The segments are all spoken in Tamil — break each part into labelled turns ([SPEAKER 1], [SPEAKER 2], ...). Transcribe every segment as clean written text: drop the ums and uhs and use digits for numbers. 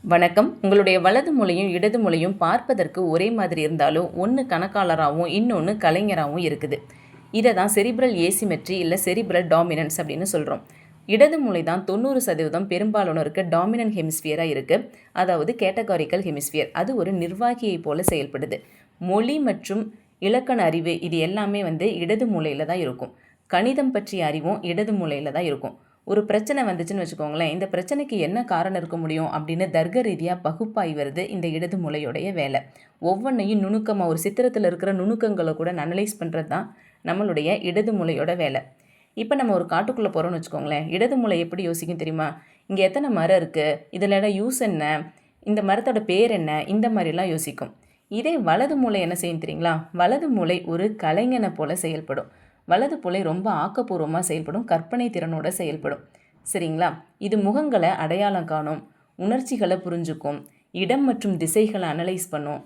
[SPEAKER 1] வணக்கம். உங்களுடைய வலது மூளையும் இடது மூளையும் பார்ப்பதற்கு ஒரே மாதிரி இருந்தாலும் ஒன்று கணக்காளராகவும் இன்னொன்று கலைஞராகவும் இருக்குது. இதை தான் செரிப்ரல் ஏசிமெட்ரி இல்லை செரிப்ரல் டாமினன்ஸ் அப்படின்னு சொல்கிறோம். இடது மூளை தான் 90% பெரும்பாலானோருக்கு டாமினன்ட் ஹெமிஸ்பியராக இருக்குது. அதாவது கேட்டகாரிக்கல் ஹெமிஸ்பியர். அது ஒரு நிர்வாகியை போல செயல்படுது. மொழி மற்றும் இலக்கண அறிவு இது எல்லாமே இடது மூளையில் தான் இருக்கும். கணிதம் பற்றிய அறிவும் இடது மூளையில் தான் இருக்கும். ஒரு பிரச்சனை வந்துச்சுன்னு வச்சுக்கோங்களேன், இந்த பிரச்சனைக்கு என்ன காரணம் இருக்க முடியும் அப்படின்னு தர்க்க ரீதியாக பகுப்பாய்வது இந்த இடது மூளையோடைய வேலை. ஒவ்வொன்றையும் நுணுக்கமாக ஒரு சித்திரத்தில் இருக்கிற நுணுக்கங்களை கூட அனலைஸ் பண்ணுறது தான் நம்மளுடைய இடது மூளையோட வேலை. இப்போ நம்ம ஒரு காட்டுக்குள்ளே போகிறோம்னு வச்சுக்கோங்களேன், இடது மூளை எப்படி யோசிக்கும் தெரியுமா? இங்கே எத்தனை மரம் இருக்குது, இதில் யூஸ் என்ன, இந்த மரத்தோட பேர் என்ன, இந்த மாதிரிலாம் யோசிக்கும். இதே வலது மூளை என்ன செய்யும் தெரியுங்களா? வலது மூளை ஒரு கலைஞனை போல செயல்படும். வலது மூளை ரொம்ப ஆக்கப்பூர்வமாக செயல்படும், கற்பனை திறனோட செயல்படும். சரிங்களா? இது முகங்களை அடையாளம் காணும், உணர்ச்சிகளை புரிஞ்சுக்கும், இடம் மற்றும் திசைகளை அனலைஸ் பண்ணும்,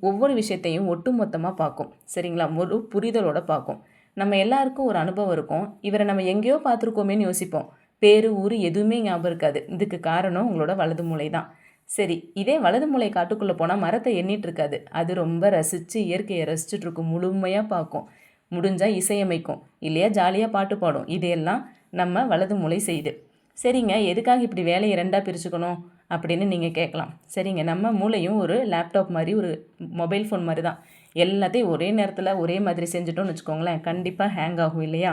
[SPEAKER 1] ஒவ்வொரு விஷயத்தையும் ஒட்டுமொத்தமாக பார்க்கும். சரிங்களா? ஒரு புரிதலோட பார்க்கும். நம்ம எல்லாருக்கும் ஒரு அனுபவம் இருக்கும். இவரை நம்ம எங்கேயோ பார்த்துருக்கோமேன்னு யோசிப்போம். பேர் ஊர் எதுவுமே ஞாபகம் இருக்காது. இதுக்கு காரணம் உங்களோட வலது மூளை தான். சரி, இதே வலது மூளை காட்டுக்குள்ளே போனால் மரத்தை எண்ணிட்டு இருக்காது. அது ரொம்ப ரசித்து இயற்கையை ரசிச்சுட்டு இருக்கும், முழுமையாக பார்க்கும். முடிஞ்சால் இசையமைக்கும், இல்லையா ஜாலியாக பாட்டு பாடும். இதையெல்லாம் நம்ம வலது மூளை செய்யுது. சரிங்க, எதுக்காக இப்படி வேலையை ரெண்டாக பிரிச்சுக்கணும் அப்படின்னு நீங்கள் கேட்கலாம். சரிங்க, நம்ம மூளையும் ஒரு லேப்டாப் மாதிரி, ஒரு மொபைல் ஃபோன் மாதிரி தான். எல்லாத்தையும் ஒரே நேரத்தில் ஒரே மாதிரி செஞ்சுட்டோம்னு வச்சுக்கோங்களேன், கண்டிப்பாக ஹேங் ஆகும் இல்லையா?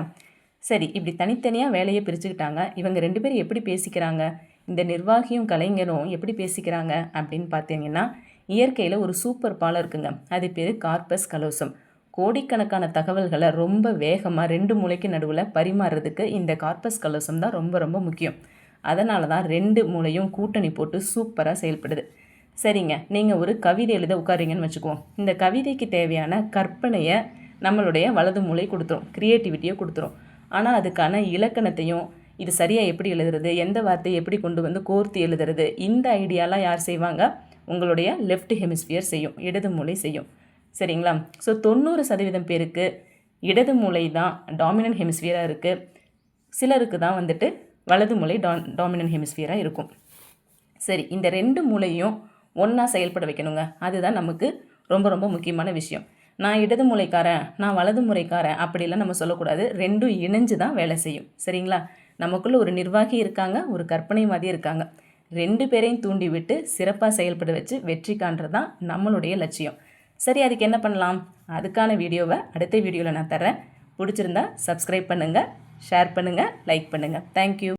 [SPEAKER 1] சரி, இப்படி தனித்தனியாக வேலையை பிரிச்சுக்கிட்டாங்க. இவங்க ரெண்டு பேரும் எப்படி பேசிக்கிறாங்க, இந்த நிர்வாகியும் கலைஞரும் எப்படி பேசிக்கிறாங்க அப்படின்னு பார்த்தீங்கன்னா, இயற்கையில் ஒரு சூப்பர் பாலம் இருக்குங்க. அது பேர் கார்பஸ் கலோசம். கோடிக்கணக்கான தகவல்களை ரொம்ப வேகமாக ரெண்டு மூளைக்கு நடுவில் பரிமாறுறதுக்கு இந்த கார்பஸ் கலோசம் தான் ரொம்ப ரொம்ப முக்கியம். அதனால தான் ரெண்டு மூளையும் கூட்டணி போட்டு சூப்பராக செயல்படுது. சரிங்க, நீங்கள் ஒரு கவிதை எழுத உட்காரிங்கன்னு வச்சுக்குவோம். இந்த கவிதைக்கு தேவையான கற்பனையை நம்மளுடைய வலது மூளை கொடுத்துரும், க்ரியேட்டிவிட்டியை கொடுத்துரும். ஆனால் அதுக்கான இலக்கணத்தையும், இது சரியாக எப்படி எழுதுறது, எந்த வார்த்தையை எப்படி கொண்டு வந்து கோர்த்து எழுதுறது, இந்த ஐடியாலாம் யார் செய்வாங்க? உங்களுடைய லெஃப்ட் ஹெமிஸ்பியர் செய்யும், இடது மூளை செய்யும். சரிங்களா? ஸோ 90% பேருக்கு இடது மூளை தான் டாமினன்ட் ஹெமிஸ்பியராக இருக்குது. சிலருக்கு தான் வலது மூளை டாமினன்ட் ஹெமிஸ்பியராக இருக்கும். சரி, இந்த ரெண்டு மூளையும் ஒன்றா செயல்பட வைக்கணுங்க. அதுதான் நமக்கு ரொம்ப ரொம்ப முக்கியமான விஷயம். நான் இடது மூளைக்காரன், நான் வலது முறைக்காரன் அப்படிலாம் நம்ம சொல்லக்கூடாது. ரெண்டும் இணைஞ்சு தான் வேலை செய்யும். சரிங்களா? நமக்குள்ளே ஒரு நிர்வாகி இருக்காங்க, ஒரு கற்பனைவாதி இருக்காங்க. ரெண்டு பேரையும் தூண்டி விட்டு சிறப்பாக செயல்பட வச்சு வெற்றி காண்றது தான் நம்மளுடைய லட்சியம். சரி, அதுக்கு என்ன பண்ணலாம்? அதுக்கான வீடியோவை அடுத்த வீடியோவில் நான் தரேன். பிடிச்சிருந்தா சப்ஸ்கிரைப் பண்ணுங்கள், ஷேர் பண்ணுங்கள், லைக் பண்ணுங்கள். தேங்க்யூ.